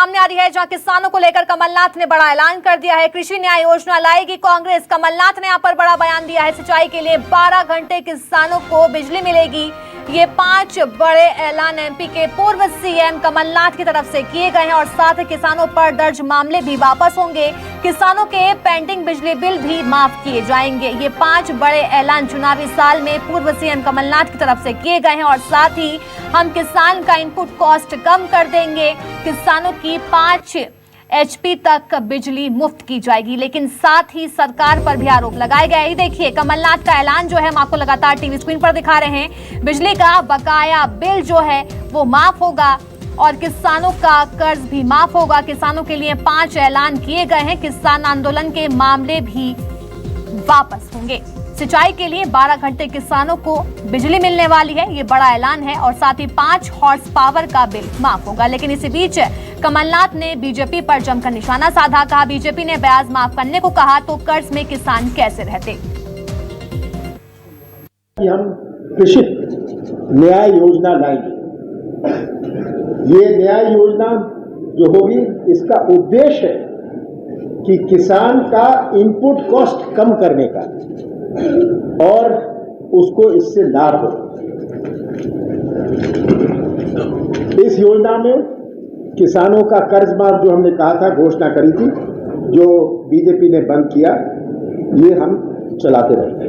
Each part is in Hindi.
सामने आ रही है, जहां किसानों को लेकर कमलनाथ ने बड़ा ऐलान कर दिया है। कृषि न्याय योजना लाएगी कांग्रेस। कमलनाथ ने यहां पर बड़ा बयान दिया है। सिंचाई के लिए 12 घंटे किसानों को बिजली मिलेगी। ये 5 बड़े ऐलान एमपी के पूर्व सीएम कमलनाथ की तरफ से किए गए हैं और साथ ही किसानों पर दर्ज मामले भी वापस होंगे। किसानों के पेंडिंग बिजली बिल भी माफ किए जाएंगे। ये 5 बड़े ऐलान चुनावी साल में पूर्व सीएम कमलनाथ की तरफ से किए गए हैं और साथ ही हम किसान का इनपुट कॉस्ट कम कर देंगे। किसानों की 5 HP तक बिजली मुफ्त की जाएगी। लेकिन साथ ही सरकार पर भी आरोप लगाए गए। ये देखिए कमलनाथ का ऐलान जो है हम आपको लगातार टीवी स्क्रीन पर दिखा रहे हैं। बिजली का बकाया बिल जो है वो माफ होगा और किसानों का कर्ज भी माफ होगा। किसानों के लिए 5 ऐलान किए गए हैं। किसान आंदोलन के मामले भी वापस होंगे। सिंचाई के लिए 12 घंटे किसानों को बिजली मिलने वाली है, ये बड़ा ऐलान है और साथ ही 5 हॉर्स पावर का बिल माफ होगा। लेकिन इसी बीच कमलनाथ ने बीजेपी पर जमकर निशाना साधा। कहा बीजेपी ने ब्याज माफ करने को कहा तो कर्ज में किसान कैसे रहते। हम कृषि न्याय योजना लाएंगे। ये न्याय योजना जो होगी इसका उद्देश्य है कि किसान का इनपुट कॉस्ट कम करने का और उसको इससे लाभ हो। इस योजना में किसानों का कर्ज माफ जो हमने कहा था, घोषणा करी थी, जो बीजेपी ने बंद किया, ये हम चलाते रहेंगे।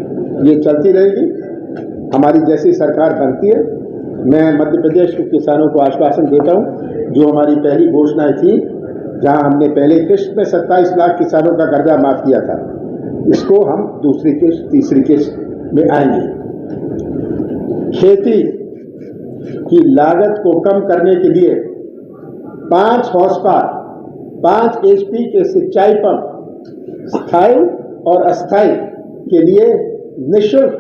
ये चलती रहेगी। हमारी जैसी सरकार बनती है, मैं मध्य प्रदेश के किसानों को आश्वासन देता हूं, जो हमारी पहली घोषणाएं थी, जहां हमने पहले किस्त में 27 लाख किसानों का कर्जा माफ किया था, इसको हम दूसरी किस्त, तीसरी किस्त में आएंगे। खेती की लागत को कम करने के लिए 5 हॉर्स पावर, 5 HP के सिंचाई पंप स्थायी और अस्थायी के लिए निःशुल्क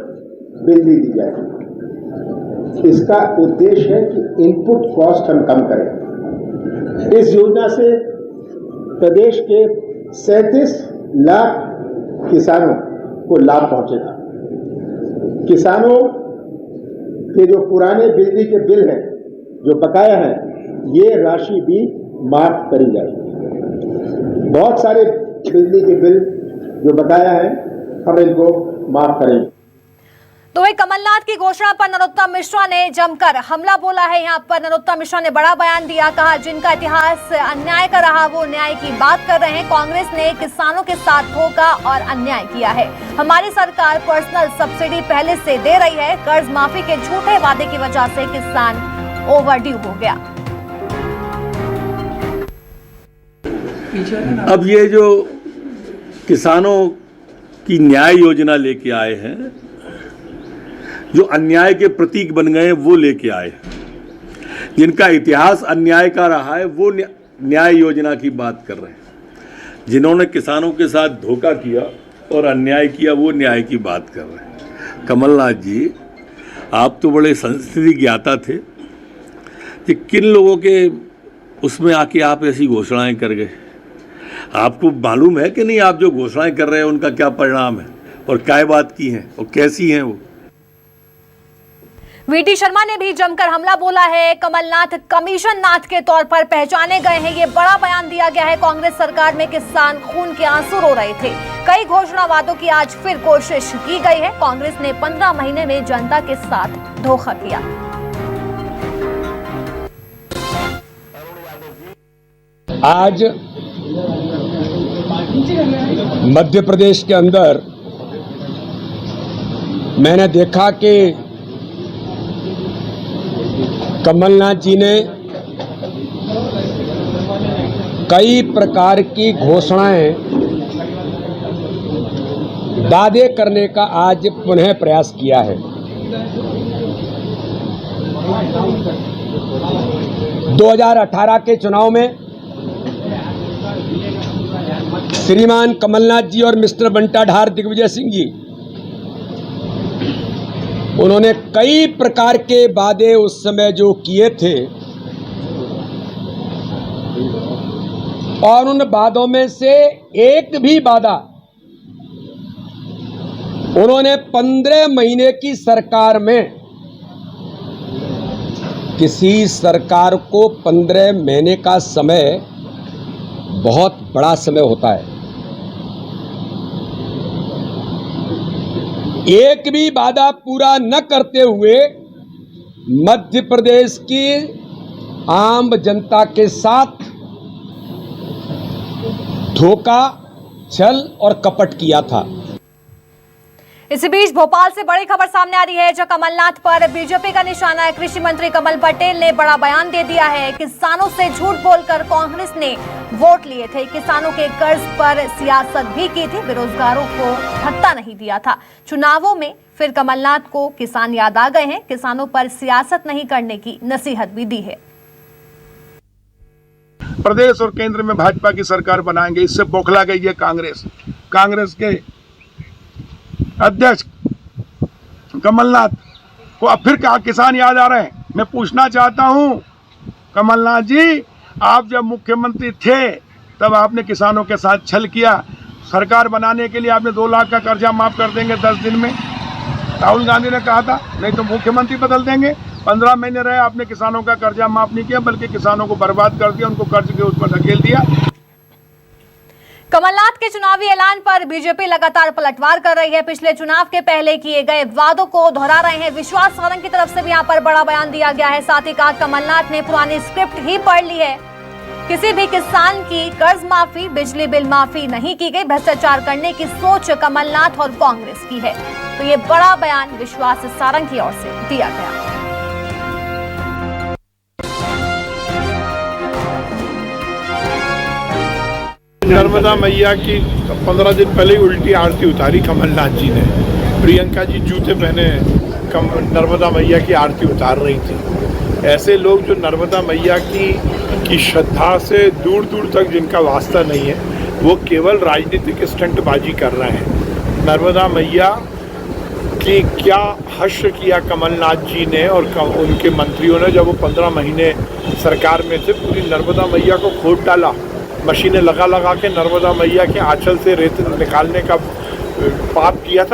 बिजली दी जाएगी। इसका उद्देश्य है कि इनपुट कॉस्ट हम कम करें। इस योजना से प्रदेश के 37 लाख किसानों को लाभ पहुंचेगा। किसानों के जो पुराने बिजली के बिल हैं, जो बकाया हैं, ये राशि भी माफ करी जाएगी। बहुत सारे बिजली के बिल जो बकाया हैं, हम इनको माफ करेंगे। तो वही कमलनाथ की घोषणा पर नरोत्तम मिश्रा ने जमकर हमला बोला है। यहाँ पर नरोत्तम मिश्रा ने बड़ा बयान दिया। कहा जिनका इतिहास अन्याय का रहा वो न्याय की बात कर रहे हैं। कांग्रेस ने किसानों के साथ धोखा और अन्याय किया है। हमारी सरकार पर्सनल सब्सिडी पहले से दे रही है। कर्ज माफी के झूठे वादे की वजह से किसान ओवरड्यू हो गया। अब ये जो किसानों की न्याय योजना लेके आए हैं, जो अन्याय के प्रतीक बन गए वो लेके आए। जिनका इतिहास अन्याय का रहा है वो न्याय योजना की बात कर रहे हैं। जिन्होंने किसानों के साथ धोखा किया और अन्याय किया वो न्याय की बात कर रहे हैं। कमलनाथ जी, आप तो बड़े संस्कृति ज्ञाता थे कि किन लोगों के उसमें आके आप ऐसी घोषणाएं कर गए। आपको मालूम है कि नहीं आप जो घोषणाएं कर रहे हैं उनका क्या परिणाम है और क्या बात की है और कैसी हैं वो। वीटी शर्मा ने भी जमकर हमला बोला है। कमलनाथ कमीशन नाथ के तौर पर पहचाने गए हैं। ये बड़ा बयान दिया गया है। कांग्रेस सरकार में किसान खून के आंसू रो रहे थे। कई घोषणा वादों की आज फिर कोशिश की गई है। कांग्रेस ने 15 महीने में जनता के साथ धोखा किया। आज मध्य प्रदेश के अंदर मैंने देखा कि कमलनाथ जी ने कई प्रकार की घोषणाएं, वादे करने का आज पुनः प्रयास किया है। 2018 के चुनाव में श्रीमान कमलनाथ जी और मिस्टर बंटाढार दिग्विजय सिंह जी, उन्होंने कई प्रकार के वादे उस समय जो किए थे और उन वादों में से एक भी वादा उन्होंने 15 महीने की सरकार में, किसी सरकार को 15 महीने का समय बहुत बड़ा समय होता है। एक भी वादा पूरा न करते हुए मध्य प्रदेश की आम जनता के साथ धोखा, छल और कपट किया था। इसी बीच भोपाल से बड़ी खबर सामने आ रही है, जहां कमलनाथ पर बीजेपी का निशाना है। कृषि मंत्री कमल पटेल ने बड़ा बयान दे दिया है। किसानों से झूठ बोलकर कांग्रेस ने वोट लिए थे, किसानों के कर्ज पर सियासत भी की थी, बेरोजगारों को भत्ता नहीं दिया था। चुनावों में फिर कमलनाथ को किसान याद आ गए हैं, किसानों पर सियासत नहीं करने की नसीहत भी दी है। प्रदेश और केंद्र में भाजपा की सरकार बनाएंगे, इससे बौखला गई है कांग्रेस। कांग्रेस के अध्यक्ष कमलनाथ को अब फिर किसान याद आ रहे हैं। मैं पूछना चाहता हूं कमलनाथ जी, आप जब मुख्यमंत्री थे तब आपने किसानों के साथ छल किया। सरकार बनाने के लिए आपने 2 लाख का कर्जा माफ कर देंगे 10 दिन में, राहुल गांधी ने कहा था, नहीं तो मुख्यमंत्री बदल देंगे। 15 महीने रहे, आपने किसानों का कर्जा माफ नहीं किया, बल्कि किसानों को बर्बाद कर दिया, उनको कर्ज के ऊपर धकेल दिया। कमलनाथ के चुनावी ऐलान पर बीजेपी लगातार पलटवार कर रही है। पिछले चुनाव के पहले किए गए वादों को दोहरा रहे हैं। विश्वास सारंग की तरफ से भी यहां पर बड़ा बयान दिया गया है। साथ ही कहा कमलनाथ ने पुरानी स्क्रिप्ट ही पढ़ ली है। किसी भी किसान की कर्ज माफी, बिजली बिल माफी नहीं की गई। भ्रष्टाचार करने की सोच कमलनाथ और कांग्रेस की है। तो ये बड़ा बयान विश्वास सारंग की ओर से दिया गया। नर्मदा मैया की 15 दिन पहले ही उल्टी आरती उतारी कमलनाथ जी ने। प्रियंका जी जूते पहने नर्मदा मैया की आरती उतार रही थी। ऐसे लोग जो नर्मदा मैया की श्रद्धा से दूर दूर तक जिनका वास्ता नहीं है, वो केवल राजनीतिक स्टंटबाजी कर रहे हैं। नर्मदा मैया की क्या हश्र किया कमलनाथ जी ने और उनके मंत्रियों ने, जब वो 15 महीने सरकार में थे, पूरी नर्मदा मैया को खोद डाला। मशीनें लगा लगा के नर्मदा मैया के आंचल से रेत निकालने का पाप किया था।